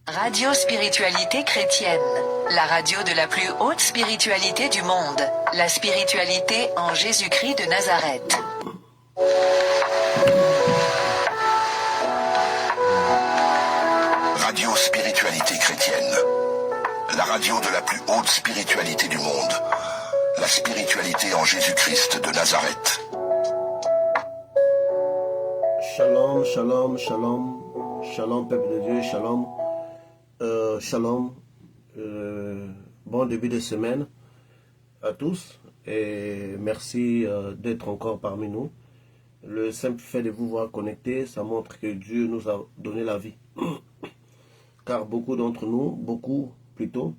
Radio Spiritualité Chrétienne, la radio de la plus haute spiritualité du monde, la spiritualité en Jésus-Christ de Nazareth. Radio Spiritualité Chrétienne, la radio de la plus haute spiritualité du monde, la spiritualité en Jésus-Christ de Nazareth. Shalom, shalom, shalom, shalom peuple de Dieu, shalom. Shalom, bon début de semaine à tous et merci d'être encore parmi nous. Le simple fait de vous voir connectés, ça montre que Dieu nous a donné la vie. Car beaucoup d'entre nous, beaucoup plutôt,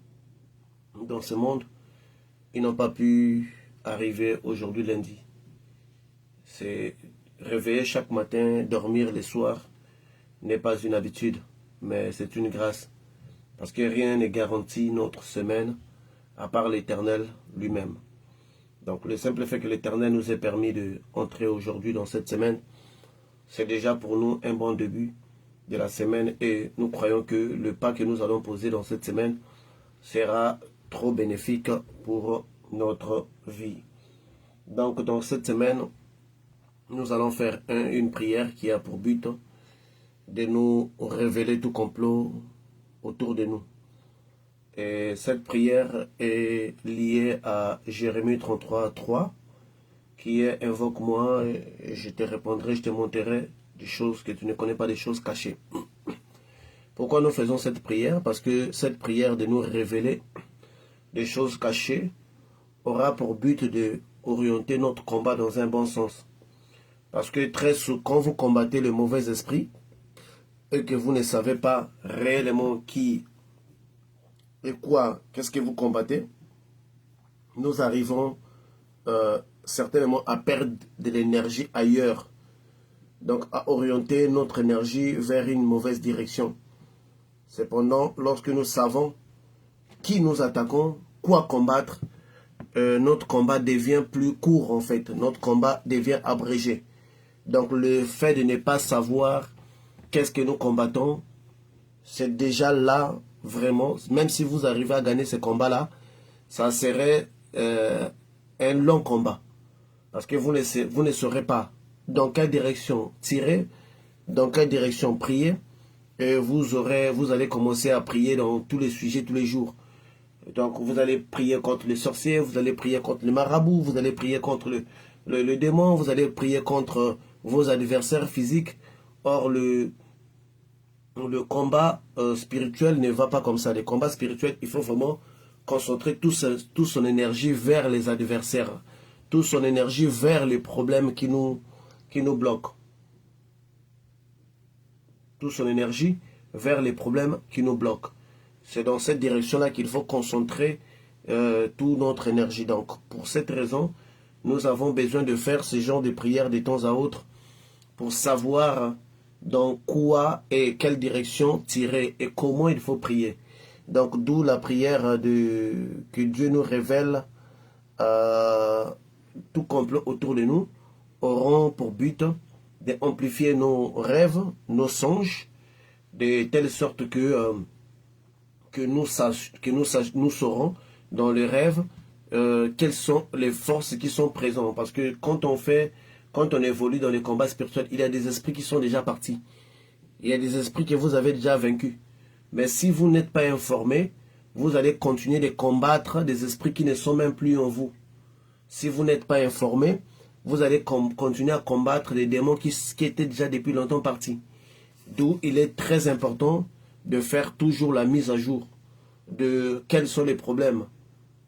dans ce monde, ils n'ont pas pu arriver aujourd'hui lundi. C'est réveiller chaque matin, dormir les soirs, n'est pas une habitude, mais c'est une grâce. Parce que rien n'est garanti notre semaine, à part l'Éternel lui-même. Donc le simple fait que l'Éternel nous ait permis d'entrer aujourd'hui dans cette semaine, c'est déjà pour nous un bon début de la semaine. Et nous croyons que le pas que nous allons poser dans cette semaine sera trop bénéfique pour notre vie. Donc dans cette semaine, nous allons faire une prière qui a pour but de nous révéler tout complot autour de nous. Et cette prière est liée à Jérémie 33:3 qui est « Invoque-moi et je te répondrai, je te montrerai des choses que tu ne connais pas, des choses cachées ». Pourquoi nous faisons cette prière? Parce que cette prière de nous révéler des choses cachées aura pour but de orienter notre combat dans un bon sens. Parce que très souvent, quand vous combattez le mauvais esprit, et que vous ne savez pas réellement qui et quoi, qu'est-ce que vous combattez, nous arrivons certainement à perdre de l'énergie ailleurs. Donc à orienter notre énergie vers une mauvaise direction. Cependant, lorsque nous savons qui nous attaquons, quoi combattre, notre combat devient plus court en fait. Notre combat devient abrégé. Donc le fait de ne pas savoir qu'est-ce que nous combattons, c'est déjà là, vraiment, même si vous arrivez à gagner ce combat-là, ça serait un long combat. Parce que vous ne saurez pas dans quelle direction tirer, dans quelle direction prier, et vous allez commencer à prier dans tous les sujets, tous les jours. Donc vous allez prier contre les sorciers, vous allez prier contre les marabouts, vous allez prier contre le démon, vous allez prier contre vos adversaires physiques. Or, le combat spirituel ne va pas comme ça. Le combat spirituel, il faut vraiment concentrer toute son énergie vers les adversaires, toute son énergie vers les problèmes qui nous bloquent. Toute son énergie vers les problèmes qui nous bloquent. C'est dans cette direction-là qu'il faut concentrer toute notre énergie. Donc, pour cette raison, nous avons besoin de faire ce genre de prières de temps à autre pour savoir dans quoi et quelle direction tirer et comment il faut prier. Donc d'où la prière que Dieu nous révèle tout complot autour de nous auront pour but d'amplifier nos rêves, nos songes, de telle sorte que nous saurons dans les rêves quelles sont les forces qui sont présentes. Parce que quand on évolue dans les combats spirituels, il y a des esprits qui sont déjà partis. Il y a des esprits que vous avez déjà vaincus. Mais si vous n'êtes pas informé, vous allez continuer de combattre des esprits qui ne sont même plus en vous. Si vous n'êtes pas informé, vous allez continuer à combattre des démons qui étaient déjà depuis longtemps partis. D'où il est très important de faire toujours la mise à jour de quels sont les problèmes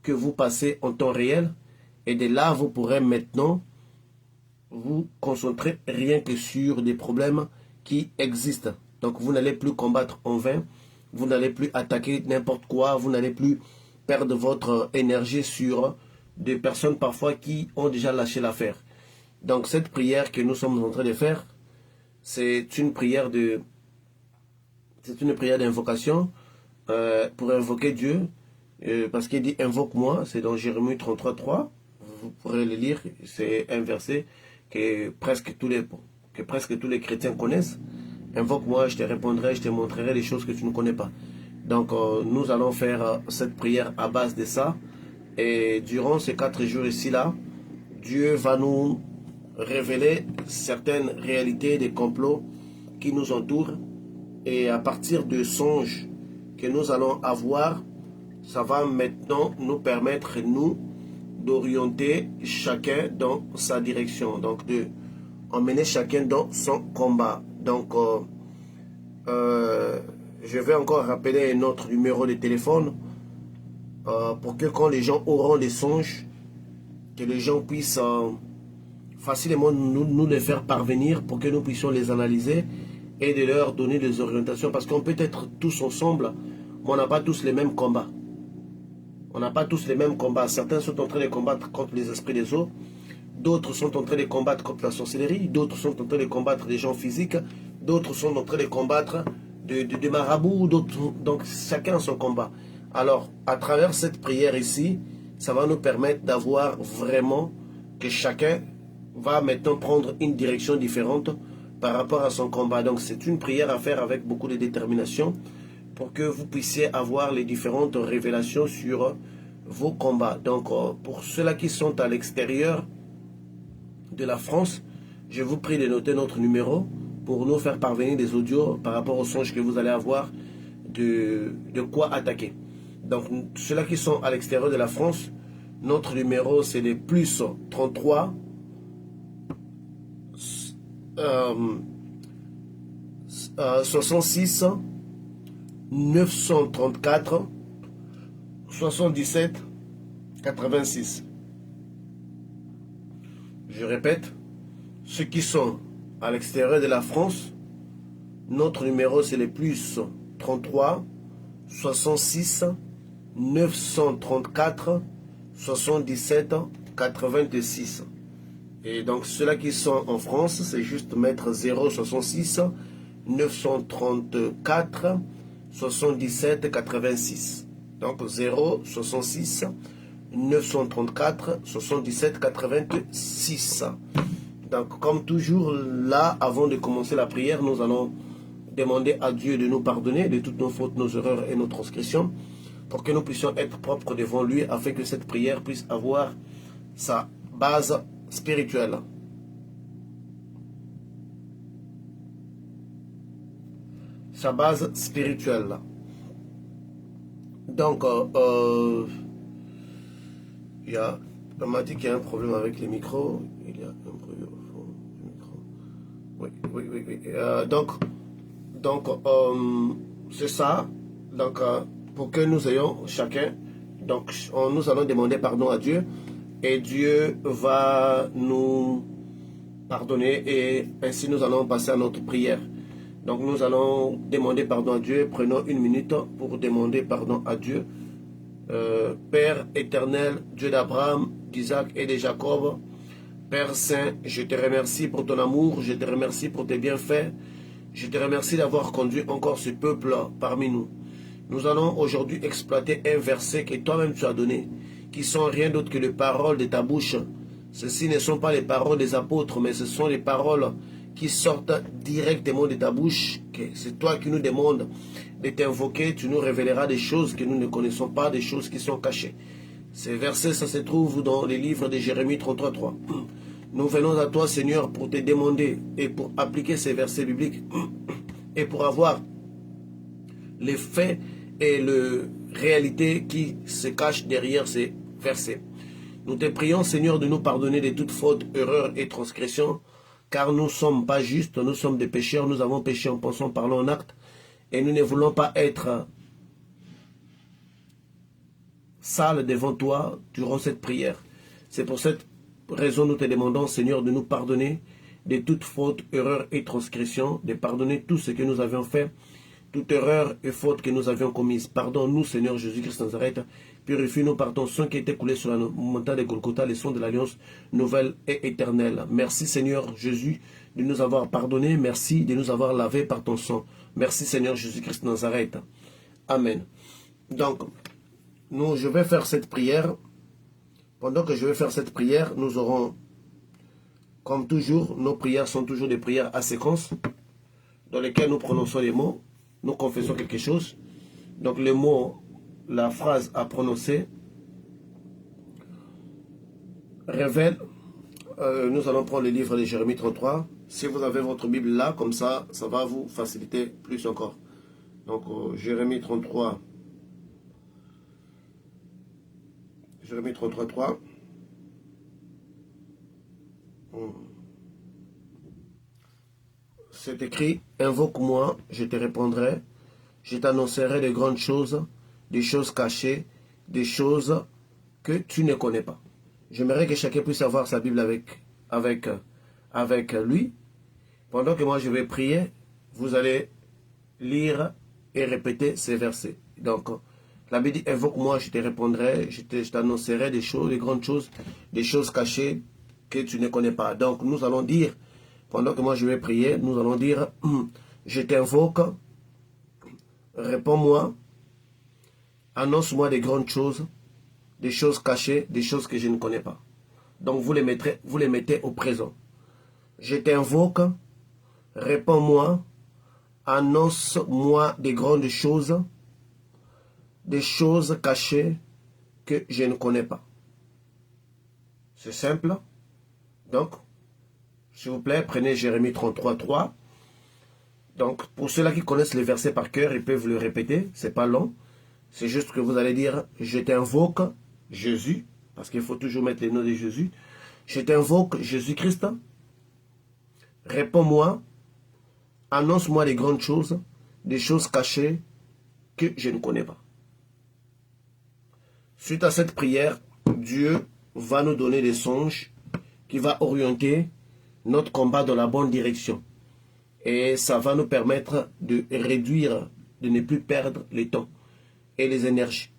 que vous passez en temps réel. Et de là, vous pourrez maintenant vous concentrer rien que sur des problèmes qui existent. Donc, vous n'allez plus combattre en vain. Vous n'allez plus attaquer n'importe quoi. Vous n'allez plus perdre votre énergie sur des personnes parfois qui ont déjà lâché l'affaire. Donc, cette prière que nous sommes en train de faire, c'est une prière d'invocation pour invoquer Dieu. Parce qu'il dit « Invoque-moi », c'est dans Jérémie 33:3. Vous pourrez le lire. C'est un verset que presque tous les chrétiens connaissent. Invoque-moi, je te répondrai, je te montrerai les choses que tu ne connais pas. Donc, nous allons faire cette prière à base de ça. Et durant ces 4 jours ici-là, Dieu va nous révéler certaines réalités des complots qui nous entourent. Et à partir de songes que nous allons avoir, ça va maintenant nous permettre, nous, d'orienter chacun dans sa direction. Donc, d'emmener chacun dans son combat. Donc, je vais encore rappeler notre numéro de téléphone pour que quand les gens auront des songes, que les gens puissent facilement nous les faire parvenir pour que nous puissions les analyser et de leur donner des orientations. Parce qu'on peut être tous ensemble, mais on n'a pas tous les mêmes combats. On n'a pas tous les mêmes combats. Certains sont en train de combattre contre les esprits des eaux. D'autres sont en train de combattre contre la sorcellerie. D'autres sont en train de combattre des gens physiques. D'autres sont en train de combattre des marabouts. Donc chacun a son combat. Alors, à travers cette prière ici, ça va nous permettre d'avoir vraiment que chacun va maintenant prendre une direction différente par rapport à son combat. Donc c'est une prière à faire avec beaucoup de détermination pour que vous puissiez avoir les différentes révélations sur vos combats. Donc pour ceux-là qui sont à l'extérieur de la France, je vous prie de noter notre numéro pour nous faire parvenir des audios par rapport aux songes que vous allez avoir de quoi attaquer. Donc ceux-là qui sont à l'extérieur de la France, notre numéro c'est le plus 33 66 934 77 86. Je répète, ceux qui sont à l'extérieur de la France, notre numéro c'est le plus 33 66 934 77 86. Et donc ceux-là qui sont en France, c'est juste mettre 066 934 77 86. Donc 066 934 77 86. Donc comme toujours, là, avant de commencer la prière, nous allons demander à Dieu de nous pardonner de toutes nos fautes, nos erreurs et nos transgressions, pour que nous puissions être propres devant lui, afin que cette prière puisse avoir sa base spirituelle. Sa base spirituelle. Donc, on m'a dit qu'il y a un problème avec les micros. Il y a un bruit au fond du micro. Oui. Donc, c'est ça. Donc, pour que nous ayons chacun, donc, nous allons demander pardon à Dieu. Et Dieu va nous pardonner. Et ainsi, nous allons passer à notre prière. Donc, nous allons demander pardon à Dieu. Prenons une minute pour demander pardon à Dieu. Père éternel, Dieu d'Abraham, d'Isaac et de Jacob, Père Saint, je te remercie pour ton amour, je te remercie pour tes bienfaits, je te remercie d'avoir conduit encore ce peuple parmi nous. Nous allons aujourd'hui exploiter un verset que toi-même tu as donné, qui sont rien d'autre que les paroles de ta bouche. Ceci ne sont pas les paroles des apôtres, mais ce sont les paroles qui sortent directement de ta bouche. C'est toi qui nous demandes de t'invoquer, tu nous révéleras des choses que nous ne connaissons pas, des choses qui sont cachées. Ces versets, ça se trouve dans les livres de Jérémie 33:3. Nous venons à toi, Seigneur, pour te demander et pour appliquer ces versets bibliques et pour avoir les faits et les réalités qui se cachent derrière ces versets. Nous te prions, Seigneur, de nous pardonner de toute faute, erreur et transgression, car nous ne sommes pas justes, nous sommes des pécheurs, nous avons péché en pensant, parlant, en acte, et nous ne voulons pas être sale devant toi durant cette prière. C'est pour cette raison nous te demandons, Seigneur, de nous pardonner de toute faute, erreur et transgression, de pardonner tout ce que nous avions fait, toute erreur et faute que nous avions commise. Pardonne-nous, Seigneur Jésus-Christ Nazareth. Purifie-nous par ton sang qui a été coulé sur la montagne de Golgotha, le sang de l'alliance nouvelle et éternelle. Merci, Seigneur Jésus, de nous avoir pardonné. Merci de nous avoir lavé par ton sang. Merci, Seigneur Jésus-Christ Nazareth. Amen. Donc, je vais faire cette prière. Pendant que je vais faire cette prière, nous aurons, comme toujours, nos prières sont toujours des prières à séquence, dans lesquelles nous prononçons les mots, nous confessons quelque chose. Donc le mot, la phrase à prononcer révèle, nous allons prendre le livre de Jérémie 33. Si vous avez votre Bible là, comme ça, ça va vous faciliter plus encore. Donc Jérémie 33. Jérémie 33, 3. C'est écrit, invoque-moi, je te répondrai, je t'annoncerai de grandes choses, des choses cachées, des choses que tu ne connais pas. J'aimerais que chacun puisse avoir sa Bible avec lui. Pendant que moi je vais prier, vous allez lire et répéter ces versets. Donc, la Bible dit, invoque-moi, je te répondrai, je t'annoncerai des choses, des grandes choses, des choses cachées que tu ne connais pas. Donc, nous allons dire, pendant que moi je vais prier, nous allons dire, je t'invoque, réponds-moi, annonce-moi des grandes choses, des choses cachées, des choses que je ne connais pas. Donc, vous les mettez au présent. Je t'invoque, réponds-moi, annonce-moi des grandes choses, des choses cachées que je ne connais pas. C'est simple. Donc, s'il vous plaît, prenez Jérémie 33, 3. Donc, pour ceux-là qui connaissent les versets par cœur, ils peuvent le répéter. C'est pas long. C'est juste que vous allez dire, je t'invoque Jésus, parce qu'il faut toujours mettre les noms de Jésus. Je t'invoque Jésus-Christ. Réponds-moi. Annonce-moi des grandes choses, des choses cachées que je ne connais pas. Suite à cette prière, Dieu va nous donner des songes qui va orienter notre combat dans la bonne direction. Et ça va nous permettre de réduire, de ne plus perdre les temps et les énergies.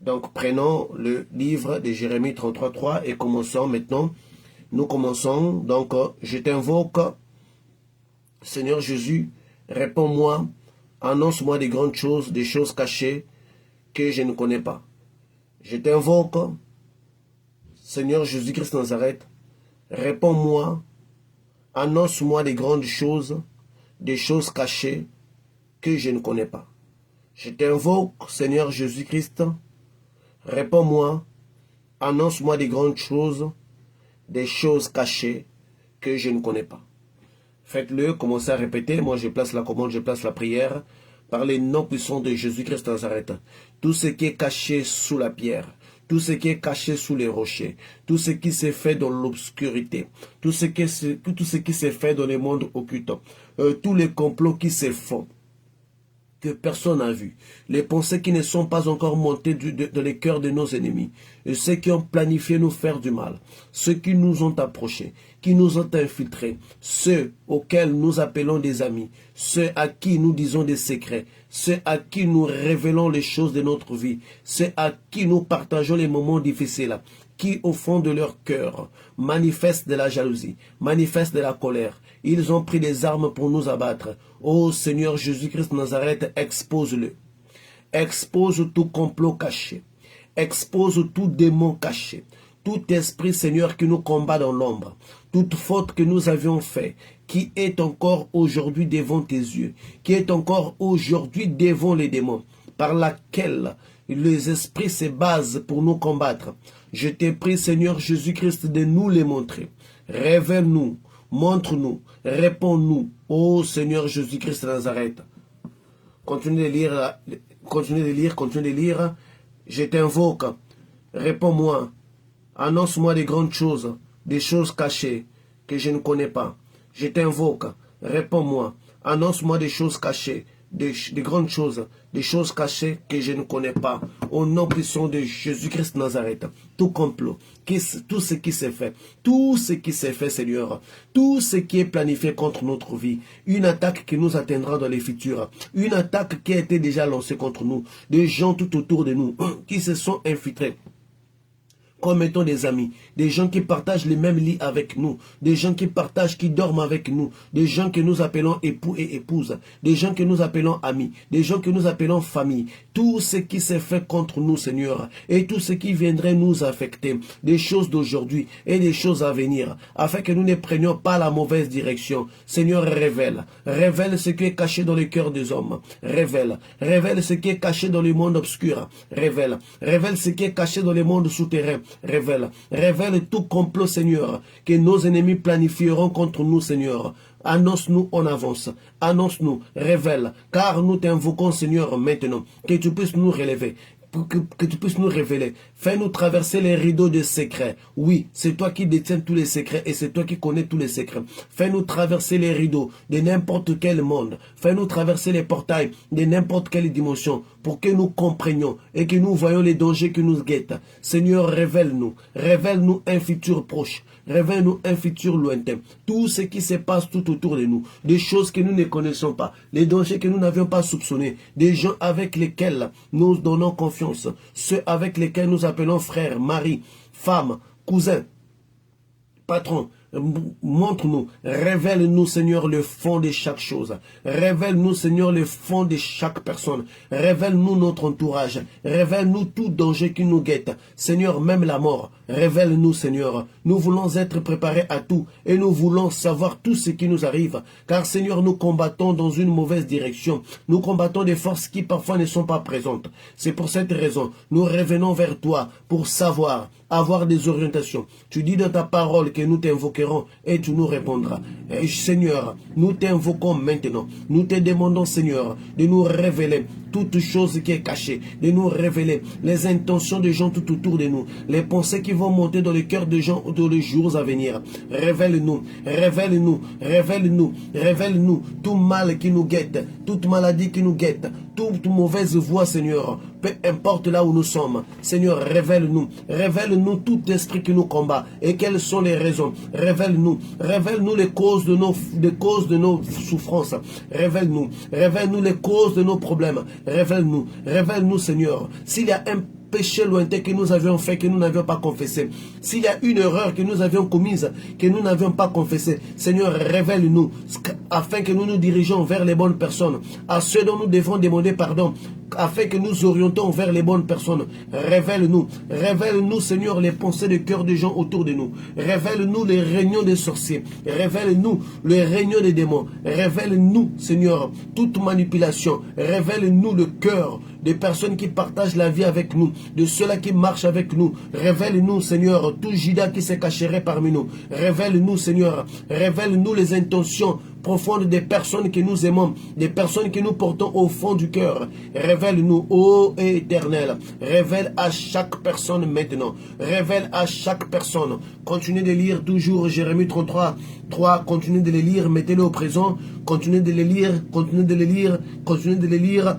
Donc prenons le livre de Jérémie 33, 3 et commençons maintenant. Nous commençons, donc je t'invoque, Seigneur Jésus, réponds-moi, annonce-moi des grandes choses, des choses cachées que je ne connais pas. Je t'invoque, Seigneur Jésus-Christ Nazareth, réponds-moi, annonce-moi des grandes choses, des choses cachées que je ne connais pas. Je t'invoque, Seigneur Jésus-Christ, réponds-moi, annonce-moi des grandes choses, des choses cachées que je ne connais pas. Faites-le, commencez à répéter. Moi, je place la commande, je place la prière. Par les noms puissants de Jésus-Christ Nazareth. Tout ce qui est caché sous la pierre, tout ce qui est caché sous les rochers, tout ce qui s'est fait dans l'obscurité, tout ce qui s'est fait dans les mondes occultes, tous les complots qui se font, que personne n'a vu, les pensées qui ne sont pas encore montées dans les cœurs de nos ennemis, et ceux qui ont planifié nous faire du mal, ceux qui nous ont approchés, qui nous ont infiltrés, ceux auxquels nous appelons des amis, ceux à qui nous disons des secrets, ceux à qui nous révélons les choses de notre vie, ceux à qui nous partageons les moments difficiles, qui au fond de leur cœur manifestent de la jalousie, manifestent de la colère. Ils ont pris des armes pour nous abattre. Ô Seigneur Jésus-Christ Nazareth, expose-le. Expose tout complot caché. Expose tout démon caché. Tout esprit, Seigneur, qui nous combat dans l'ombre. Toute faute que nous avions fait, qui est encore aujourd'hui devant tes yeux, qui est encore aujourd'hui devant les démons, par laquelle les esprits se basent pour nous combattre. Je te prie, Seigneur Jésus-Christ, de nous les montrer. Révèle-nous, montre-nous, réponds-nous, ô Seigneur Jésus-Christ de Nazareth. Continuez de lire, continuez de lire, continuez de lire. Je t'invoque, réponds-moi, annonce-moi des grandes choses, des choses cachées que je ne connais pas. Je t'invoque, réponds-moi, annonce-moi des choses cachées, des grandes choses, des choses cachées que je ne connais pas. Au nom puissant de Jésus-Christ Nazareth, tout complot, tout ce qui s'est fait, Seigneur, tout ce qui est planifié contre notre vie, une attaque qui nous atteindra dans les futurs, une attaque qui a été déjà lancée contre nous, des gens tout autour de nous qui se sont infiltrés comme étant des amis, des gens qui partagent les mêmes lits avec nous, des gens qui partagent, qui dorment avec nous, des gens que nous appelons époux et épouses, des gens que nous appelons amis, des gens que nous appelons famille, tout ce qui s'est fait contre nous, Seigneur, et tout ce qui viendrait nous affecter, des choses d'aujourd'hui et des choses à venir, afin que nous ne prenions pas la mauvaise direction. Seigneur, révèle ce qui est caché dans le cœur des hommes, révèle ce qui est caché dans le monde obscur, révèle ce qui est caché dans le monde souterrain, révèle tout complot, Seigneur, que nos ennemis planifieront contre nous, Seigneur. Annonce-nous en avance, annonce-nous, révèle, car nous t'invoquons, Seigneur, maintenant, que tu puisses nous relever, que tu puisses nous révéler. Fais-nous traverser les rideaux de secrets. Oui, c'est toi qui détiens tous les secrets et c'est toi qui connais tous les secrets. Fais-nous traverser les rideaux de n'importe quel monde. Fais-nous traverser les portails de n'importe quelle dimension pour que nous comprenions et que nous voyions les dangers qui nous guettent. Seigneur, révèle-nous un futur proche. Révèle-nous un futur lointain. Tout ce qui se passe tout autour de nous, des choses que nous ne connaissons pas, les dangers que nous n'avions pas soupçonnés, des gens avec lesquels nous donnons confiance, ceux avec lesquels nous appelons frères, mari, femme, cousin, patron. Montre-nous, révèle-nous, Seigneur, le fond de chaque chose. Révèle-nous, Seigneur, le fond de chaque personne. Révèle-nous notre entourage. Révèle-nous tout danger qui nous guette. Seigneur, même la mort. Révèle-nous, Seigneur. Nous voulons être préparés à tout et nous voulons savoir tout ce qui nous arrive. Car, Seigneur, nous combattons dans une mauvaise direction. Nous combattons des forces qui parfois ne sont pas présentes. C'est pour cette raison, nous revenons vers toi pour savoir, avoir des orientations. Tu dis dans ta parole que nous t'invoquerons et tu nous répondras. Et Seigneur, nous t'invoquons maintenant. Nous te demandons, Seigneur, de nous révéler toute chose qui est cachée, de nous révéler les intentions des gens tout autour de nous, les pensées qui vont monter dans le cœur des gens dans les jours à venir. Révèle-nous tout mal qui nous guette, toute maladie qui nous guette, toute mauvaise voie, Seigneur, peu importe là où nous sommes. Seigneur, révèle-nous tout esprit qui nous combat et quelles sont les raisons. Révèle-nous les causes de nos souffrances. Révèle-nous les causes de nos problèmes. Révèle-nous, Seigneur. S'il y a un péché lointain que nous avions fait, que nous n'avions pas confessé, s'il y a une erreur que nous avions commise, que nous n'avions pas confessé, Seigneur, révèle-nous, afin que nous nous dirigeons vers les bonnes personnes, à ceux dont nous devons demander pardon, afin que nous orientons vers les bonnes personnes. Révèle-nous, Seigneur, les pensées de cœur des gens autour de nous. Révèle-nous les réunions des sorciers. Révèle-nous les réunions des démons. Révèle-nous, Seigneur, toute manipulation. Révèle-nous le cœur des personnes qui partagent la vie avec nous, de ceux-là qui marchent avec nous. Révèle-nous, Seigneur, tout Judas qui se cacherait parmi nous. Révèle-nous, Seigneur, révèle-nous les intentions profondes des personnes que nous aimons, des personnes que nous portons au fond du cœur. Révèle-nous, ô Éternel, révèle à chaque personne maintenant, révèle à chaque personne. Continuez de lire toujours Jérémie 33, 3, continuez de les lire, mettez-les au présent, continuez de les lire.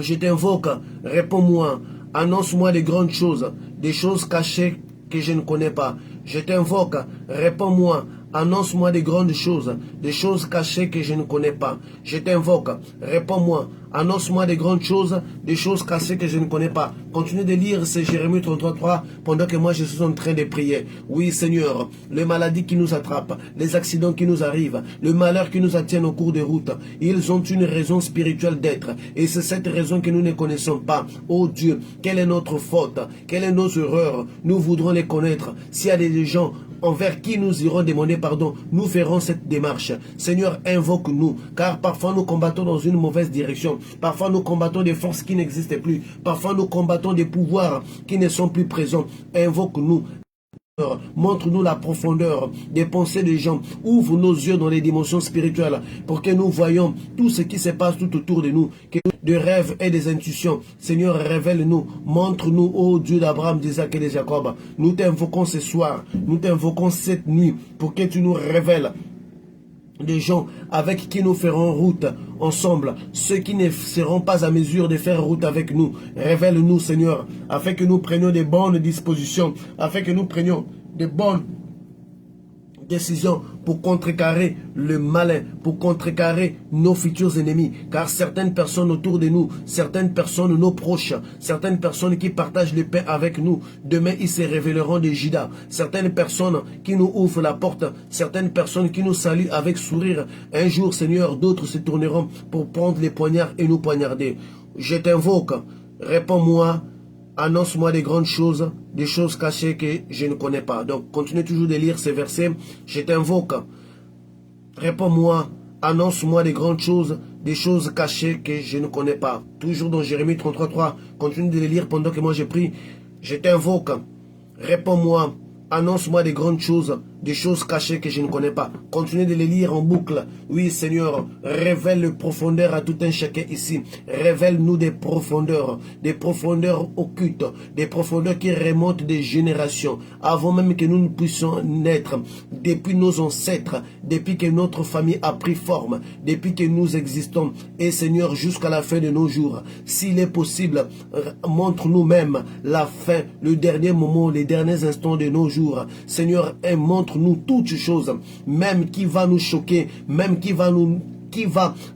Je t'invoque, réponds-moi, annonce-moi des grandes choses, des choses cachées que je ne connais pas. Je t'invoque, réponds-moi, annonce-moi des grandes choses, des choses cachées que je ne connais pas. Je t'invoque, réponds-moi, annonce-moi des grandes choses, des choses cachées que je ne connais pas. Continuez de lire ce Jérémie 33 pendant que moi je suis en train de prier. Oui, Seigneur, les maladies qui nous attrapent, les accidents qui nous arrivent, le malheur qui nous attient au cours de route, ils ont une raison spirituelle d'être. Et c'est cette raison que nous ne connaissons pas. Oh Dieu, quelle est notre faute? Quelles sont nos erreurs? Nous voudrons les connaître. S'il y a des gens envers qui nous irons demander pardon, nous ferons cette démarche. Seigneur, invoque-nous, car parfois nous combattons dans une mauvaise direction. Parfois nous combattons des forces qui n'existent plus. Parfois nous combattons des pouvoirs qui ne sont plus présents. Invoque-nous. Montre-nous la profondeur des pensées des gens. Ouvre nos yeux dans les dimensions spirituelles pour que nous voyions tout ce qui se passe tout autour de nous, de rêves et des intuitions. Seigneur, révèle-nous, montre-nous, ô Dieu d'Abraham, d'Isaac et de Jacob. Nous t'invoquons ce soir, nous t'invoquons cette nuit pour que tu nous révèles des gens avec qui nous ferons route ensemble, ceux qui ne seront pas à mesure de faire route avec nous. Révèle-nous, Seigneur, afin que nous prenions des bonnes dispositions, afin que nous prenions des bonnes décisions pour contrecarrer le malin, pour contrecarrer nos futurs ennemis. Car certaines personnes autour de nous, certaines personnes, nos proches, certaines personnes qui partagent le pain avec nous, demain ils se révéleront des Judas. Certaines personnes qui nous ouvrent la porte, certaines personnes qui nous saluent avec sourire. Un jour, Seigneur, d'autres se tourneront pour prendre les poignards et nous poignarder. Je t'invoque, réponds-moi. Annonce-moi des grandes choses, des choses cachées que je ne connais pas. Donc, continue toujours de lire ces versets. Je t'invoque. Réponds-moi. Annonce-moi des grandes choses, des choses cachées que je ne connais pas. Toujours dans Jérémie 33:3. Continue de les lire pendant que moi j'ai pris. Je t'invoque. Réponds-moi. Annonce-moi des grandes choses, des choses cachées que je ne connais pas. Continuez de les lire en boucle. Oui, Seigneur, révèle le profondeur à tout un chacun ici. Révèle-nous des profondeurs occultes, des profondeurs qui remontent des générations, avant même que nous ne puissions naître, depuis nos ancêtres, depuis que notre famille a pris forme, depuis que nous existons. Et Seigneur, jusqu'à la fin de nos jours, s'il est possible, montre-nous même la fin, le dernier moment, les derniers instants de nos jours. Seigneur, montre-nous toutes choses, même qui va nous choquer, même qui va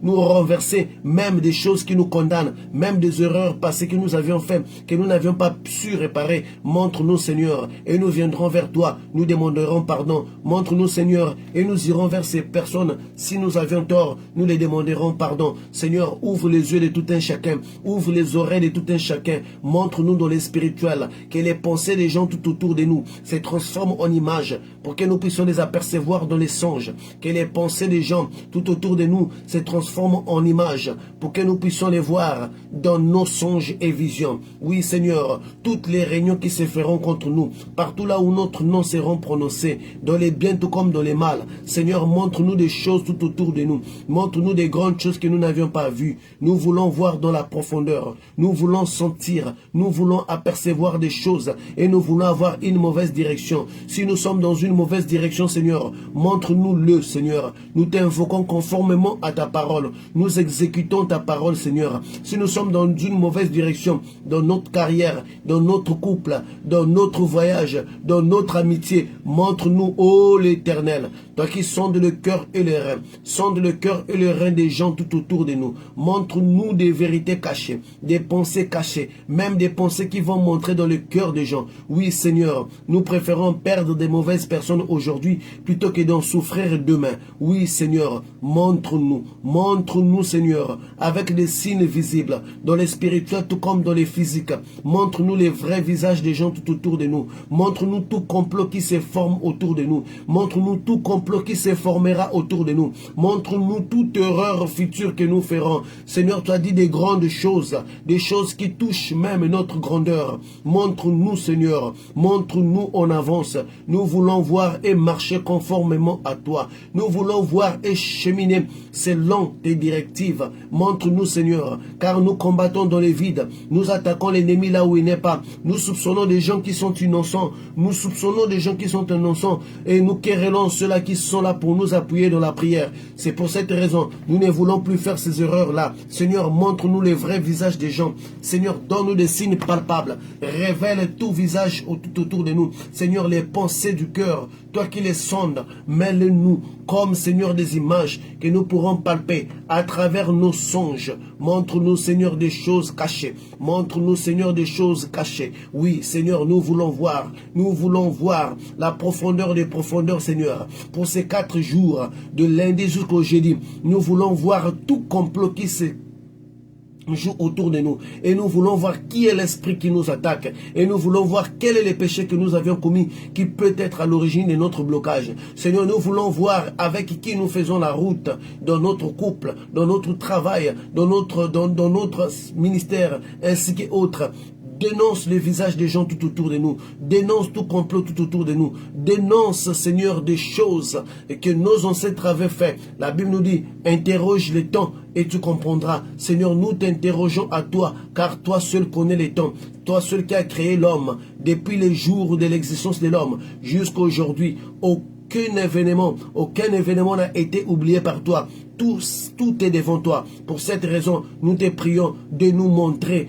nous renverser, même des choses qui nous condamnent, même des erreurs passées que nous avions faites, que nous n'avions pas su réparer. Montre-nous, Seigneur, et nous viendrons vers toi, nous demanderons pardon. Montre-nous, Seigneur, et nous irons vers ces personnes. Si nous avions tort, nous les demanderons pardon. Seigneur, ouvre les yeux de tout un chacun, ouvre les oreilles de tout un chacun. Montre-nous dans les spirituels, que les pensées des gens tout autour de nous se transforment en images, pour que nous puissions les apercevoir dans les songes, que les pensées des gens tout autour de nous se transforment en images pour que nous puissions les voir dans nos songes et visions. Oui, Seigneur, toutes les réunions qui se feront contre nous, partout là où notre nom sera prononcé, dans les biens tout comme dans les mal. Seigneur, montre-nous des choses tout autour de nous. Montre-nous des grandes choses que nous n'avions pas vues. Nous voulons voir dans la profondeur. Nous voulons sentir. Nous voulons apercevoir des choses et nous voulons avoir une mauvaise direction. Si nous sommes dans une mauvaise direction, Seigneur, montre-nous-le, Seigneur. Nous t'invoquons conformément à ta parole. Nous exécutons ta parole, Seigneur. Si nous sommes dans une mauvaise direction, dans notre carrière, dans notre couple, dans notre voyage, dans notre amitié, montre-nous, ô l'Éternel, toi qui sondes le cœur et les reins, sonde le cœur et les reins des gens tout autour de nous. Montre-nous des vérités cachées, des pensées cachées, même des pensées qui vont montrer dans le cœur des gens. Oui, Seigneur, nous préférons perdre des mauvaises personnes aujourd'hui plutôt que d'en souffrir demain. Oui, Seigneur, montre-nous, Seigneur, avec des signes visibles, dans les spirituels tout comme dans les physiques. Montre-nous les vrais visages des gens tout autour de nous. Montre-nous tout complot qui se forme autour de nous. Montre-nous tout complot qui se formera autour de nous. Montre-nous toute erreur future que nous ferons. Seigneur, tu as dit des grandes choses, des choses qui touchent même notre grandeur. Montre-nous, Seigneur, montre-nous en avance. Nous voulons voir et marcher conformément à toi. Nous voulons voir et cheminer selon tes directives. Montre-nous, Seigneur, car nous combattons dans les vides. Nous attaquons l'ennemi là où il n'est pas. Nous soupçonnons des gens qui sont innocents. Nous soupçonnons des gens qui sont innocents et nous querellons ceux-là qui sont là pour nous appuyer dans la prière. C'est pour cette raison, nous ne voulons plus faire ces erreurs-là. Seigneur, montre-nous les vrais visages des gens. Seigneur, donne-nous des signes palpables. Révèle tout visage tout autour de nous. Seigneur, les pensées du cœur, toi qui les sondes, mêle-nous comme, Seigneur, des images que nous pourrons palper à travers nos songes. Montre-nous, Seigneur, des choses cachées. Montre-nous, Seigneur, des choses cachées. Oui, Seigneur, nous voulons voir la profondeur des profondeurs, Seigneur. Pour ces 4 jours, de lundi jusqu'au jeudi, nous voulons voir tout complot qui se joue autour de nous. Et nous voulons voir qui est l'esprit qui nous attaque. Et nous voulons voir quel est le péché que nous avions commis qui peut être à l'origine de notre blocage. Seigneur, nous voulons voir avec qui nous faisons la route dans notre couple, dans notre travail, dans notre ministère, ainsi qu'autres. Dénonce le visage des gens tout autour de nous. Dénonce tout complot tout autour de nous. Dénonce, Seigneur, des choses que nos ancêtres avaient fait. La Bible nous dit, interroge les temps et tu comprendras. Seigneur, nous t'interrogeons à toi, car toi seul connais les temps. Toi seul qui as créé l'homme depuis les jours de l'existence de l'homme jusqu'à aujourd'hui. aucun événement n'a été oublié par toi. Tout est devant toi. Pour cette raison, nous te prions de nous montrer,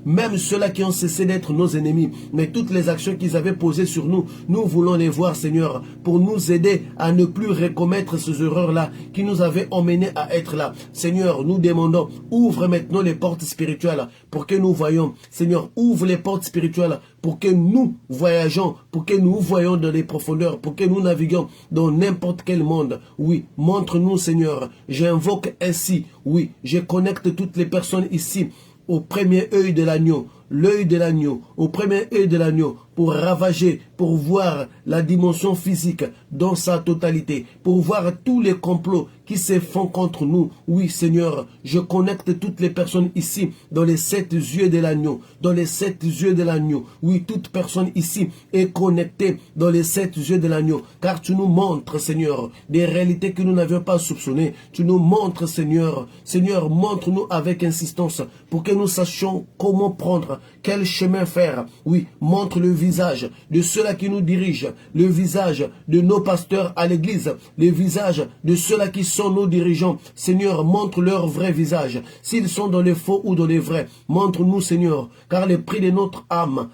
même ceux-là qui ont cessé d'être nos ennemis, mais toutes les actions qu'ils avaient posées sur nous, nous voulons les voir, Seigneur, pour nous aider à ne plus recommettre ces erreurs-là qui nous avaient emmenés à être là. Seigneur, nous demandons, ouvre maintenant les portes spirituelles pour que nous voyions. Seigneur, ouvre les portes spirituelles pour que nous voyageons, pour que nous voyions dans les profondeurs, pour que nous naviguions dans n'importe quel monde. Oui, montre-nous, Seigneur. J'invoque ainsi, oui, je connecte toutes les personnes ici au premier œil de l'agneau, l'œil de l'agneau, au premier œil de l'agneau, pour ravager, pour voir la dimension physique dans sa totalité, pour voir tous les complots qui se font contre nous. Oui, Seigneur, je connecte toutes les personnes ici dans les 7 yeux de l'agneau, dans les 7 yeux de l'agneau. Oui, toute personne ici est connectée dans les 7 yeux de l'agneau, car tu nous montres, Seigneur, des réalités que nous n'avions pas soupçonnées. Tu nous montres, Seigneur. Seigneur, montre-nous avec insistance pour que nous sachions comment prendre, quel chemin faire. Oui, montre le visage de ceux-là qui nous dirigent, le visage de nos pasteurs à l'église, le visage de ceux-là qui sont nos dirigeants. Seigneur, montre leur vrai visage. S'ils sont dans les faux ou dans les vrais, montre-nous, Seigneur, car le prix de notre âme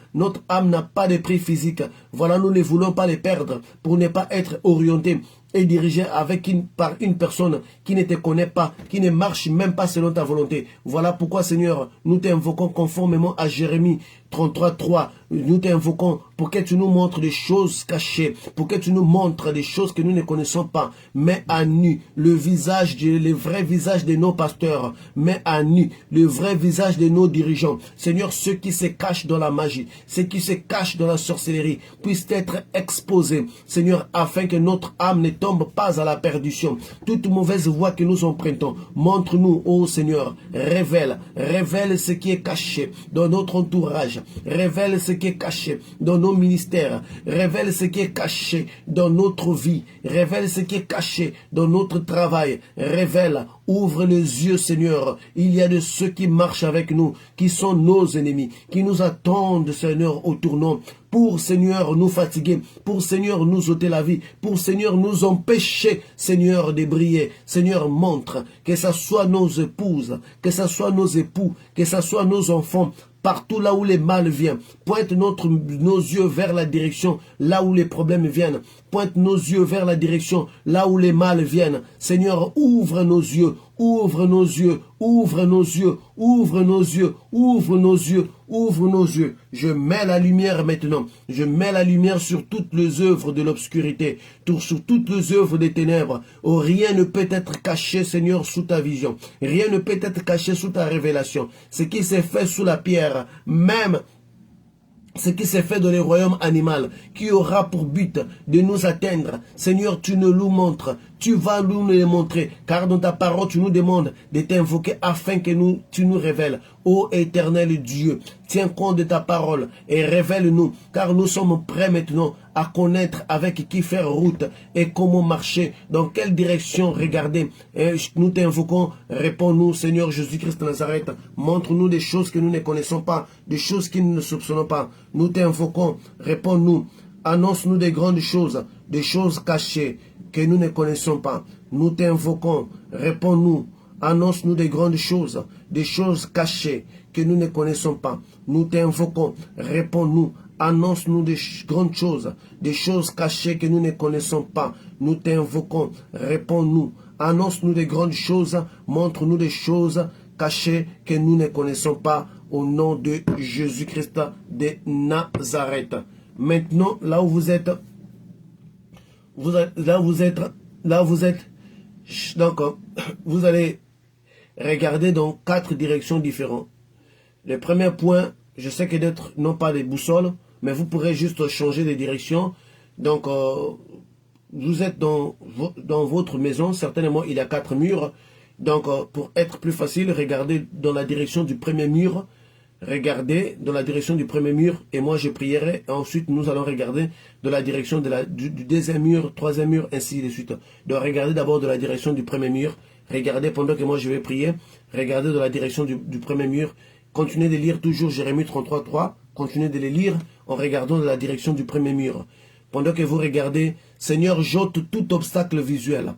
n'a pas de prix physique. Voilà, nous ne voulons pas les perdre pour ne pas être orientés et dirigé par une personne qui ne te connaît pas, qui ne marche même pas selon ta volonté. Voilà pourquoi, Seigneur, nous t'invoquons conformément à Jérémie 33:3. Nous t'invoquons pour que tu nous montres des choses cachées, pour que tu nous montres des choses que nous ne connaissons pas. Mets à nu le vrai visage de nos pasteurs. Mets à nu le vrai visage de nos dirigeants. Seigneur, ceux qui se cachent dans la magie, ceux qui se cachent dans la sorcellerie, puissent être exposés, Seigneur, afin que notre âme ne tombe pas à la perdition. Toute mauvaise voie que nous empruntons, montre-nous, ô Seigneur, révèle ce qui est caché dans notre entourage, révèle ce qui est caché dans nos ministères, révèle ce qui est caché dans notre vie, révèle ce qui est caché dans notre travail, révèle, ouvre les yeux, Seigneur. Il y a de ceux qui marchent avec nous, qui sont nos ennemis, qui nous attendent, Seigneur, au tournant, pour, Seigneur, nous fatiguer, pour, Seigneur, nous ôter la vie, pour, Seigneur, nous empêcher, Seigneur, de briller. Seigneur, montre que ce soit nos épouses, que ce soit nos époux, que ce soit nos enfants, partout là où les mal viennent. Pointe nos yeux vers la direction là où les problèmes viennent. Pointe nos yeux vers la direction là où les mal viennent. Seigneur, ouvre nos yeux, ouvre nos yeux, ouvre nos yeux, ouvre nos yeux, ouvre nos yeux, ouvre nos yeux. Je mets la lumière maintenant. Je mets la lumière sur toutes les œuvres de l'obscurité, sur toutes les œuvres des ténèbres. Oh, rien ne peut être caché, Seigneur, sous ta vision. Rien ne peut être caché sous ta révélation. Ce qui s'est fait sous la pierre, même ce qui s'est fait dans le royaume animal, qui aura pour but de nous atteindre. Seigneur, tu nous le montres, tu vas nous le montrer, car dans ta parole, tu nous demandes de t'invoquer afin que tu nous révèles. Ô éternel Dieu, tiens compte de ta parole et révèle-nous, car nous sommes prêts maintenant à connaître avec qui faire route et comment marcher, dans quelle direction regarder. Et nous t'invoquons, réponds-nous, Seigneur Jésus-Christ de Nazareth, montre-nous des choses que nous ne connaissons pas, des choses que nous ne soupçonnons pas. Nous t'invoquons, réponds-nous, annonce-nous des grandes choses, des choses cachées que nous ne connaissons pas. Nous t'invoquons, réponds-nous, annonce-nous des grandes choses, des choses cachées que nous ne connaissons pas. Nous t'invoquons, réponds-nous, annonce-nous des grandes choses, des choses cachées que nous ne connaissons pas. Nous t'invoquons, réponds-nous, annonce-nous des grandes choses, montre-nous des choses cachées que nous ne connaissons pas, au nom de Jésus-Christ de Nazareth. Maintenant, là où vous êtes, donc, vous allez regarder dans 4 directions différentes. Le premier point, je sais que d'être non pas des boussoles, mais vous pourrez juste changer de direction. Donc, vous êtes dans votre maison, certainement il y a 4 murs. Donc, pour être plus facile, regardez dans la direction du premier mur. Regardez dans la direction du premier mur et moi je prierai. Et ensuite, nous allons regarder de la direction du deuxième mur, troisième mur, ainsi de suite. Donc, regardez d'abord de la direction du premier mur. Regardez pendant que moi je vais prier. Regardez de la direction du premier mur. Continuez de lire toujours Jérémie 33:3. Continuez de les lire en regardant de la direction du premier mur. pendant que vous regardez, Seigneur, j'ôte tout obstacle visuel.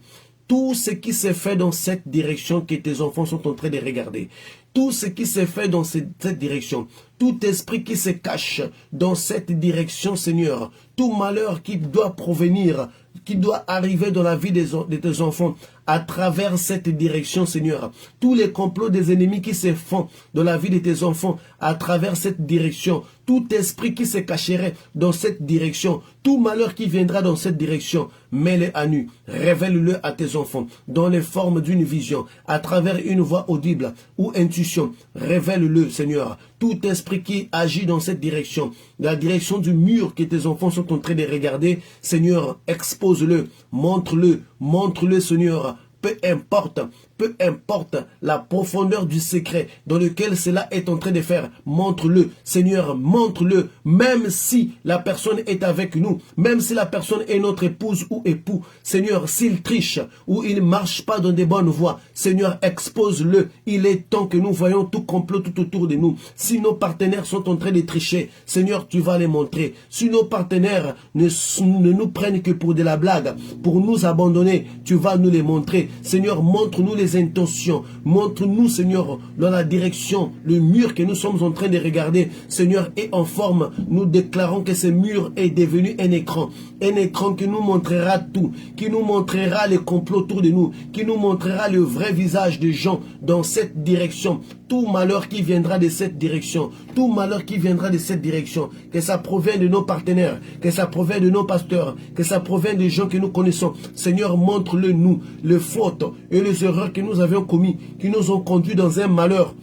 Tout ce qui s'est fait dans cette direction que tes enfants sont en train de regarder. Tout ce qui s'est fait dans cette direction. Tout esprit qui se cache dans cette direction, Seigneur. Tout malheur qui doit provenir, qui doit arriver dans la vie de tes enfants à travers cette direction, Seigneur. Tous les complots des ennemis qui se font dans la vie de tes enfants à travers cette direction. Tout esprit qui se cacherait dans cette direction. Tout malheur qui viendra dans cette direction, mets-le à nu. Révèle-le à tes enfants dans les formes d'une vision, à travers une voix audible ou intuition. Révèle-le, Seigneur. Tout esprit qui agit dans cette direction, la direction du mur que tes enfants sont en train de regarder, Seigneur, expose-le, montre-le, Seigneur. Peu importe la profondeur du secret dans lequel cela est en train de faire, montre-le, Seigneur, montre-le, même si la personne est avec nous, même si la personne est notre épouse ou époux, Seigneur, s'il triche ou il ne marche pas dans des bonnes voies, Seigneur, expose-le. Il est temps que nous voyons tout complot tout autour de nous. Si nos partenaires sont en train de tricher, Seigneur, tu vas les montrer. Si nos partenaires ne nous prennent que pour de la blague, pour nous abandonner, tu vas nous les montrer. Seigneur, montre-nous les intentions. Montre-nous, Seigneur, dans la direction, le mur que nous sommes en train de regarder, Seigneur, est en forme. Nous déclarons que ce mur est devenu un écran qui nous montrera tout, qui nous montrera les complots autour de nous, qui nous montrera le vrai visage des gens dans cette direction. Tout malheur qui viendra de cette direction, tout malheur qui viendra de cette direction, que ça provient de nos partenaires, que ça provient de nos pasteurs, que ça provient des gens que nous connaissons. Seigneur, montre-le nous, les fautes et les erreurs que nous avions commis, qui nous ont conduits dans un malheur,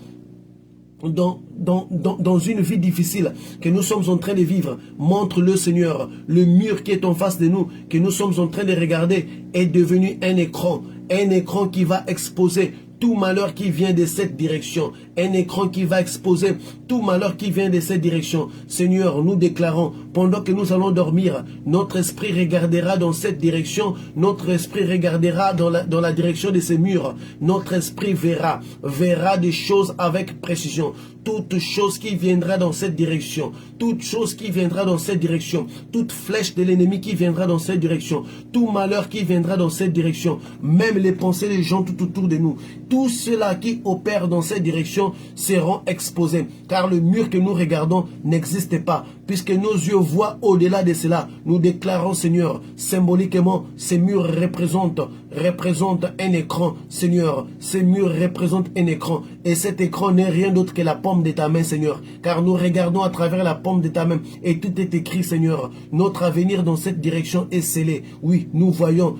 dans une vie difficile que nous sommes en train de vivre. Montre-le, Seigneur. Le mur qui est en face de nous, que nous sommes en train de regarder, est devenu un écran qui va exposer tout malheur qui vient de cette direction. Un écran qui va exposer tout malheur qui vient de cette direction. Seigneur, nous déclarons, pendant que nous allons dormir, notre esprit regardera dans cette direction. Notre esprit regardera dans la direction de ces murs. Notre esprit verra des choses avec précision. Toute chose qui viendra dans cette direction. Toute chose qui viendra dans cette direction. Toute flèche de l'ennemi qui viendra dans cette direction. Tout malheur qui viendra dans cette direction. Même les pensées des gens tout autour de nous. Tous ceux-là qui opèrent dans cette direction seront exposés. Car le mur que nous regardons n'existe pas. Puisque nos yeux voient au-delà de cela. Nous déclarons, Seigneur, symboliquement, ces murs représentent un écran, Seigneur. Ces murs représentent un écran. Et cet écran n'est rien d'autre que la paume de ta main, Seigneur. Car nous regardons à travers la paume de ta main. Et tout est écrit, Seigneur. Notre avenir dans cette direction est scellé. Oui, nous voyons.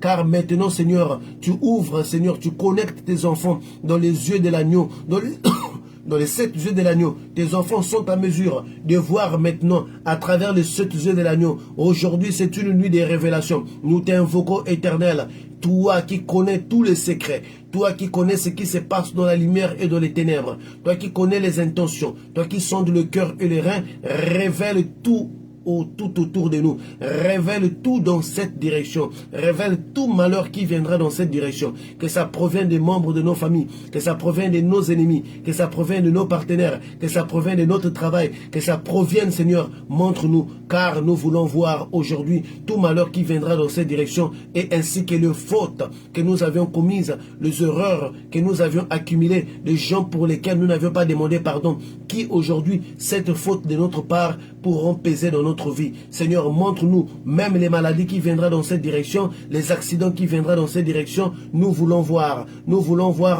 Car maintenant, Seigneur, tu ouvres, Seigneur, tu connectes tes enfants dans les yeux de l'agneau, dans les 7 yeux de l'agneau. Tes enfants sont à mesure de voir maintenant à travers les 7 yeux de l'agneau. Aujourd'hui, c'est une nuit de révélation. Nous t'invoquons, Éternel. Toi qui connais tous les secrets. Toi qui connais ce qui se passe dans la lumière et dans les ténèbres. Toi qui connais les intentions. Toi qui sondes le cœur et les reins. Révèle tout autour de nous. Révèle tout dans cette direction. Révèle tout malheur qui viendra dans cette direction. Que ça provient des membres de nos familles. Que ça provient de nos ennemis. Que ça provient de nos partenaires. Que ça provient de notre travail. Que ça provienne, Seigneur. Montre-nous. Car nous voulons voir aujourd'hui tout malheur qui viendra dans cette direction. Et ainsi que les fautes que nous avions commises. Les erreurs que nous avions accumulées. Les gens pour lesquels nous n'avions pas demandé pardon. Qui aujourd'hui, cette faute de notre part, pourront peser dans notre vie. Seigneur, montre-nous même les maladies qui viendront dans cette direction, les accidents qui viendront dans cette direction. Nous voulons voir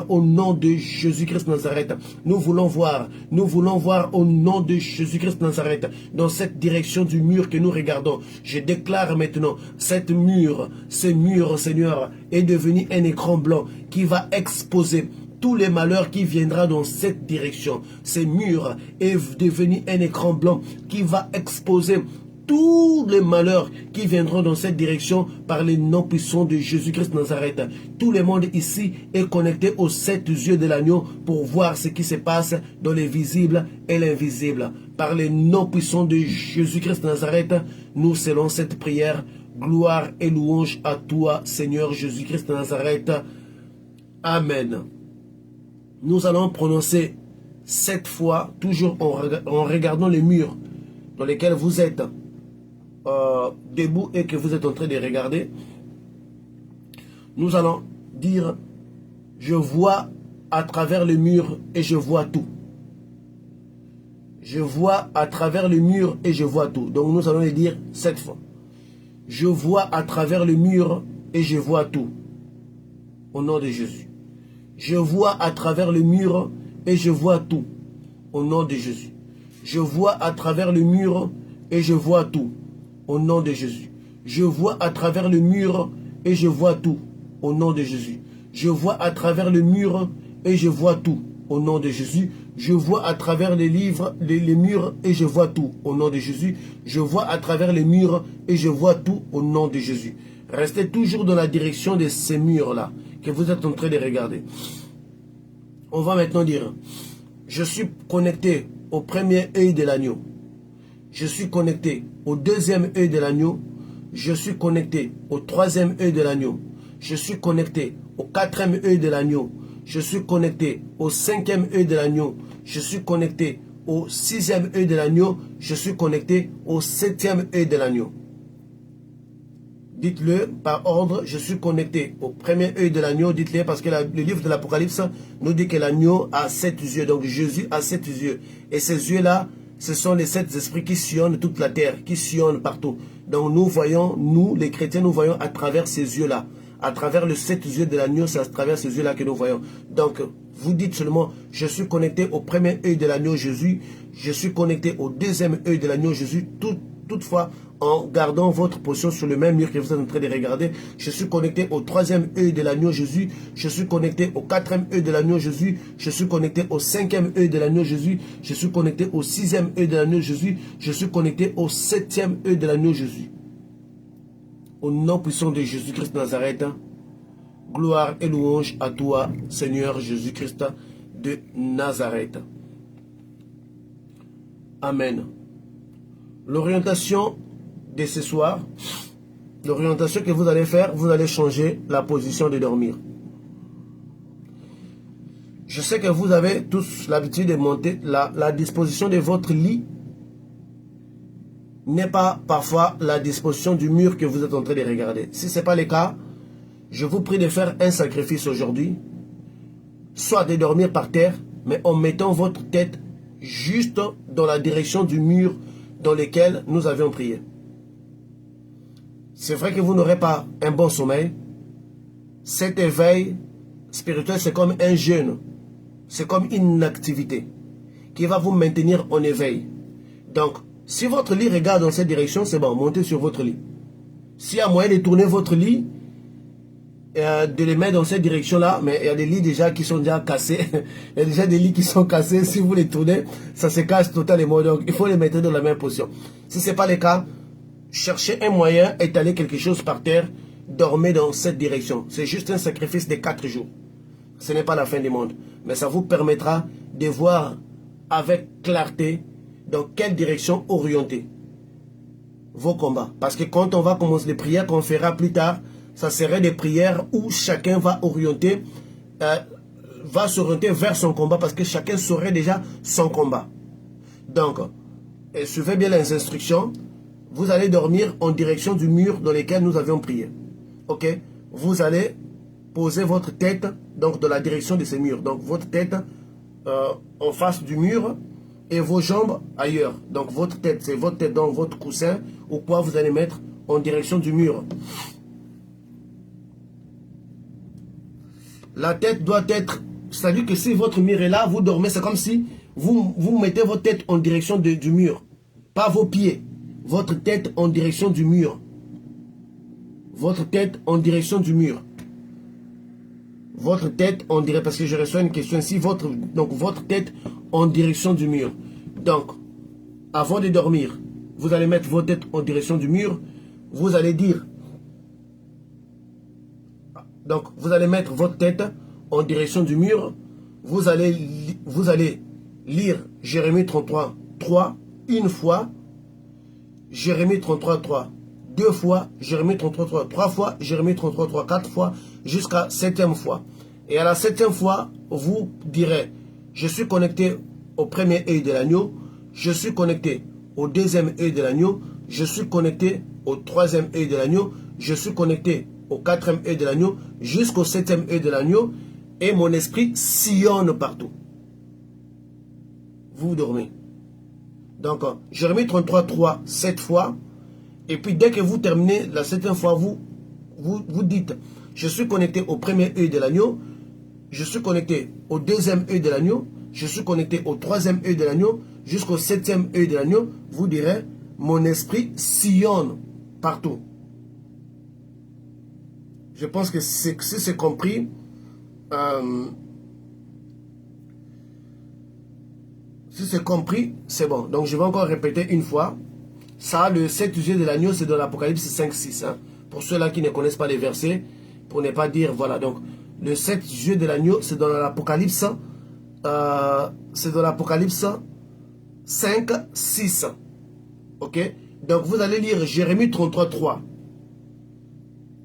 au nom de Jésus-Christ Nazareth. Nous voulons voir au nom de Jésus-Christ Nazareth dans cette direction du mur que nous regardons. Je déclare maintenant, ce mur, Seigneur, est devenu un écran blanc qui va exposer tous les malheurs qui viendront dans cette direction. Ce mur est devenu un écran blanc qui va exposer tous les malheurs qui viendront dans cette direction par les noms puissants de Jésus-Christ Nazareth. Tout le monde ici est connecté aux 7 yeux de l'agneau pour voir ce qui se passe dans les visibles et l'invisible. Par les noms puissants de Jésus-Christ Nazareth, nous scellons cette prière. Gloire et louange à toi, Seigneur Jésus-Christ Nazareth. Amen. Nous allons prononcer 7 fois, toujours en regardant les murs dans lesquels vous êtes. debout et que vous êtes en train de regarder, nous allons dire, je vois à travers le mur et je vois tout. Je vois à travers le mur et je vois tout. Donc nous allons le dire 7 fois. Je vois à travers le mur et je vois tout. Au nom de Jésus. Je vois à travers le mur et je vois tout. Au nom de Jésus. Je vois à travers le mur et je vois tout. Au nom de Jésus. Je vois à travers le mur et je vois tout. Au nom de Jésus. Je vois à travers le mur et je vois tout. Au nom de Jésus. Je vois à travers les livres, les murs et je vois tout. Au nom de Jésus. Je vois à travers les murs et je vois tout. Au nom de Jésus. Restez toujours dans la direction de ces murs-là que vous êtes en train de regarder. On va maintenant dire, je suis connecté au premier œil de l'agneau. Je suis connecté au deuxième œil de l'agneau. Je suis connecté au troisième œil de l'agneau. Je suis connecté au quatrième œil de l'agneau. Je suis connecté au cinquième œil de l'agneau. Je suis connecté au sixième œil de l'agneau. Je suis connecté au septième œil de l'agneau. Dites-le par ordre, je suis connecté au premier œil de l'agneau. Dites-le parce que le livre de l'Apocalypse nous dit que l'agneau a 7 yeux. Donc Jésus a 7 yeux. Et ces yeux-là, ce sont les 7 esprits qui sillonnent toute la terre, qui sillonnent partout. Donc nous voyons, nous les chrétiens, nous voyons à travers ces yeux-là. À travers les 7 yeux de l'agneau, c'est à travers ces yeux-là que nous voyons. Donc, vous dites seulement, je suis connecté au premier œil de l'agneau Jésus. Je suis connecté au deuxième œil de l'agneau Jésus. Toutefois, en gardant votre position sur le même mur que vous êtes en train de regarder. Je suis connecté au troisième œil de l'agneau Jésus. Je suis connecté au quatrième œil de l'agneau Jésus. Je suis connecté au cinquième œil de l'agneau Jésus. Je suis connecté au sixième œil de l'agneau Jésus. Je suis connecté au septième œil de l'agneau Jésus. Au nom puissant de Jésus-Christ de Nazareth, gloire et louange à toi, Seigneur Jésus-Christ de Nazareth. Amen. L'orientation de ce soir, l'orientation que vous allez faire, vous allez changer la position de dormir. Je sais que vous avez tous l'habitude de monter la disposition de votre lit n'est pas parfois la disposition du mur que vous êtes en train de regarder. Si ce n'est pas le cas, je vous prie de faire un sacrifice aujourd'hui, soit de dormir par terre, mais en mettant votre tête juste dans la direction du mur dans lequel nous avions prié. C'est vrai que vous n'aurez pas un bon sommeil. Cet éveil spirituel, c'est comme un jeûne, c'est comme une activité qui va vous maintenir en éveil. Donc, si votre lit regarde dans cette direction, c'est bon, montez sur votre lit. S'il y a moyen de tourner votre lit, de les mettre dans cette direction-là, mais il y a des lits déjà qui sont déjà cassés. Il y a déjà des lits qui sont cassés. Si vous les tournez, ça se casse totalement. Donc, il faut les mettre dans la même position. Si ce n'est pas le cas, cherchez un moyen, étaler quelque chose par terre, dormez dans cette direction. C'est juste un sacrifice de 4 jours. Ce n'est pas la fin du monde. Mais ça vous permettra de voir avec clarté dans quelle direction orienter vos combats. Parce que quand on va commencer les prières qu'on fera plus tard, ça serait des prières où chacun va orienter, va s'orienter vers son combat parce que chacun saurait déjà son combat. Donc, suivez bien les instructions. Vous allez dormir en direction du mur dans lequel nous avions prié. Ok? Vous allez poser votre tête donc dans la direction de ces murs. Donc, votre tête en face du mur et vos jambes ailleurs. Donc, votre tête, c'est votre tête dans votre coussin ou quoi vous allez mettre en direction du mur. La tête doit être... C'est-à-dire que si votre mur est là, vous dormez, c'est comme si vous mettez votre tête en direction du mur. Pas vos pieds. Votre tête en direction du mur. Votre tête en direction du mur. Votre tête en direction... Parce que je reçois une question ici. Donc, votre tête en direction du mur. Donc, avant de dormir, vous allez mettre votre tête en direction du mur. Vous allez dire... Donc, vous allez mettre votre tête en direction du mur. Vous allez lire Jérémie 33, 3, une fois. Jérémie 33, 3, deux fois. Jérémie 33, 3, trois fois. Jérémie 33, 3, 4 fois. Jusqu'à 7e fois. Et à la 7e fois, vous direz, je suis connecté au premier œil de l'agneau. Je suis connecté au deuxième œil de l'agneau. je suis connecté au 3e œil de l'agneau, je suis connecté au 4e œil de l'agneau, jusqu'au 7e œil de l'agneau, et mon esprit sillonne partout. Vous dormez. Donc, Jérémie 33, 3, 7 fois, et puis dès que vous terminez la 7e fois, vous dites, je suis connecté au 1er œil de l'agneau, je suis connecté au 2e œil de l'agneau, je suis connecté au 3e œil de l'agneau, jusqu'au 7e œil de l'agneau, vous direz, mon esprit sillonne partout. Je pense que si c'est compris, si c'est compris, c'est bon. Donc je vais encore répéter une fois. Ça, le 7 yeux de l'agneau, c'est dans l'Apocalypse 5, 6. Hein. Pour ceux-là qui ne connaissent pas les versets, pour ne pas dire, voilà. Donc, le 7 yeux de l'agneau, c'est dans l'Apocalypse, c'est dans l'Apocalypse 5, 6. Ok? Donc, vous allez lire Jérémie 33, 3.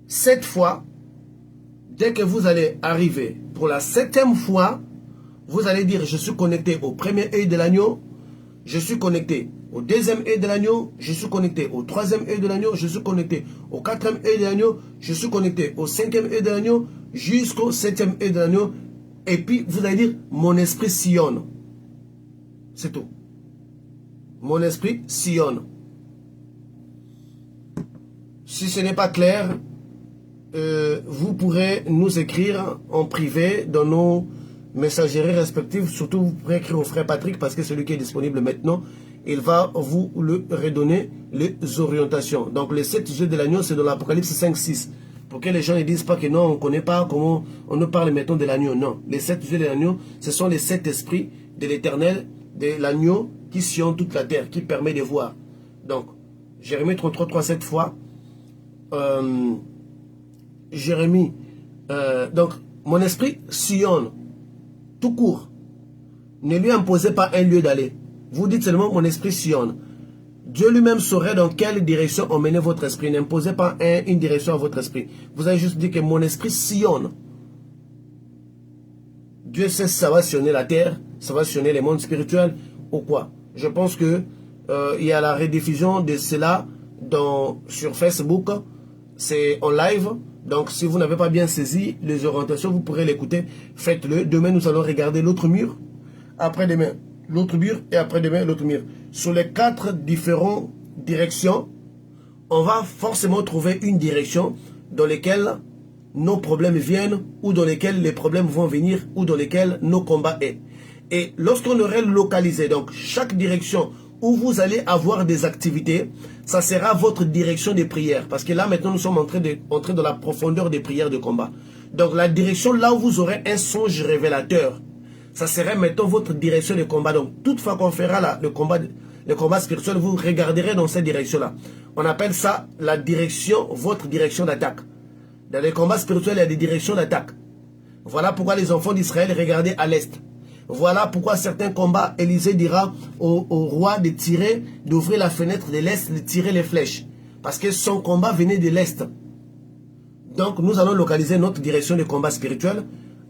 7 fois, dès que vous allez arriver pour la 7e fois, vous allez dire, je suis connecté au 1er œil de l'agneau, je suis connecté au 2e œil de l'agneau, je suis connecté au 3e œil de l'agneau, je suis connecté au 4e œil de l'agneau, je suis connecté au 5e œil de l'agneau, jusqu'au 7e œil de l'agneau. Et puis, vous allez dire, mon esprit sillonne. C'est tout. Mon esprit sillonne. Si ce n'est pas clair, vous pourrez nous écrire en privé dans nos messageries respectives. Surtout, vous pourrez écrire au frère Patrick parce que celui qui est disponible maintenant, il va vous le redonner les orientations. Donc, les 7 yeux de l'agneau, c'est dans l'Apocalypse 5, 6. Pour que les gens ne disent pas que non, on ne connaît pas comment on nous parle maintenant de l'agneau. Non, les 7 yeux de l'agneau, ce sont les 7 esprits de l'éternel, de l'agneau qui sillonne toute la terre, qui permet de voir. Donc, Jérémie 33, 3, 7 fois. Jérémie, donc, mon esprit sillonne, tout court. Ne lui imposez pas un lieu d'aller. Vous dites seulement, mon esprit sillonne. Dieu lui-même saurait dans quelle direction emmener votre esprit. N'imposez pas une direction à votre esprit. Vous avez juste dit que mon esprit sillonne. Dieu sait si ça va sillonner la terre, ça va sillonner les mondes spirituels ou quoi. Je pense que il y a la rediffusion de cela sur Facebook. C'est en live. Donc, si vous n'avez pas bien saisi les orientations, vous pourrez l'écouter. Faites-le. Demain, nous allons regarder l'autre mur. Après-demain, l'autre mur. Et après-demain, l'autre mur. Sur les 4 différentes directions, on va forcément trouver une direction dans laquelle nos problèmes viennent, ou dans lesquels les problèmes vont venir, ou dans lesquels nos combats sont. Et lorsqu'on aurait localisé, donc, chaque direction où vous allez avoir des activités, ça sera votre direction de prière. Parce que là, maintenant, nous sommes entrés dans la profondeur des prières de combat. Donc, la direction là où vous aurez un songe révélateur, ça serait maintenant votre direction de combat. Donc, toute fois qu'on fera le combat spirituel, vous regarderez dans cette direction-là. On appelle ça la direction, votre direction d'attaque. Dans les combats spirituels, il y a des directions d'attaque. Voilà pourquoi les enfants d'Israël regardaient à l'est. Voilà pourquoi certains combats, Élisée dira au roi de tirer, d'ouvrir la fenêtre de l'est, de tirer les flèches. Parce que son combat venait de l'est. Donc nous allons localiser notre direction de combat spirituel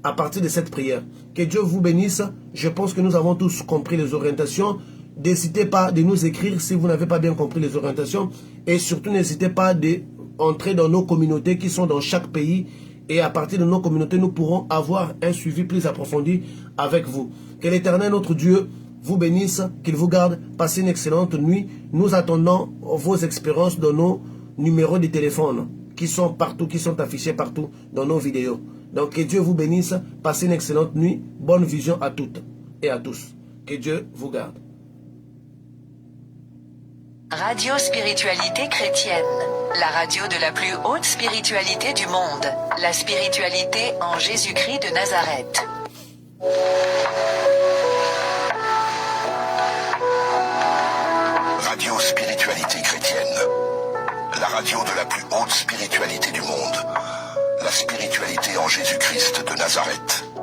à partir de cette prière. Que Dieu vous bénisse. Je pense que nous avons tous compris les orientations. N'hésitez pas de nous écrire si vous n'avez pas bien compris les orientations. Et surtout n'hésitez pas d'entrer dans nos communautés qui sont dans chaque pays. Et à partir de nos communautés, nous pourrons avoir un suivi plus approfondi avec vous. Que l'Éternel, notre Dieu, vous bénisse, qu'il vous garde. Passez une excellente nuit. Nous attendons vos expériences dans nos numéros de téléphone qui sont partout, qui sont affichés partout dans nos vidéos. Donc que Dieu vous bénisse. Passez une excellente nuit. Bonne vision à toutes et à tous. Que Dieu vous garde. Radio Spiritualité Chrétienne, la radio de la plus haute spiritualité du monde, la spiritualité en Jésus-Christ de Nazareth. Radio Spiritualité Chrétienne, la radio de la plus haute spiritualité du monde, la spiritualité en Jésus-Christ de Nazareth.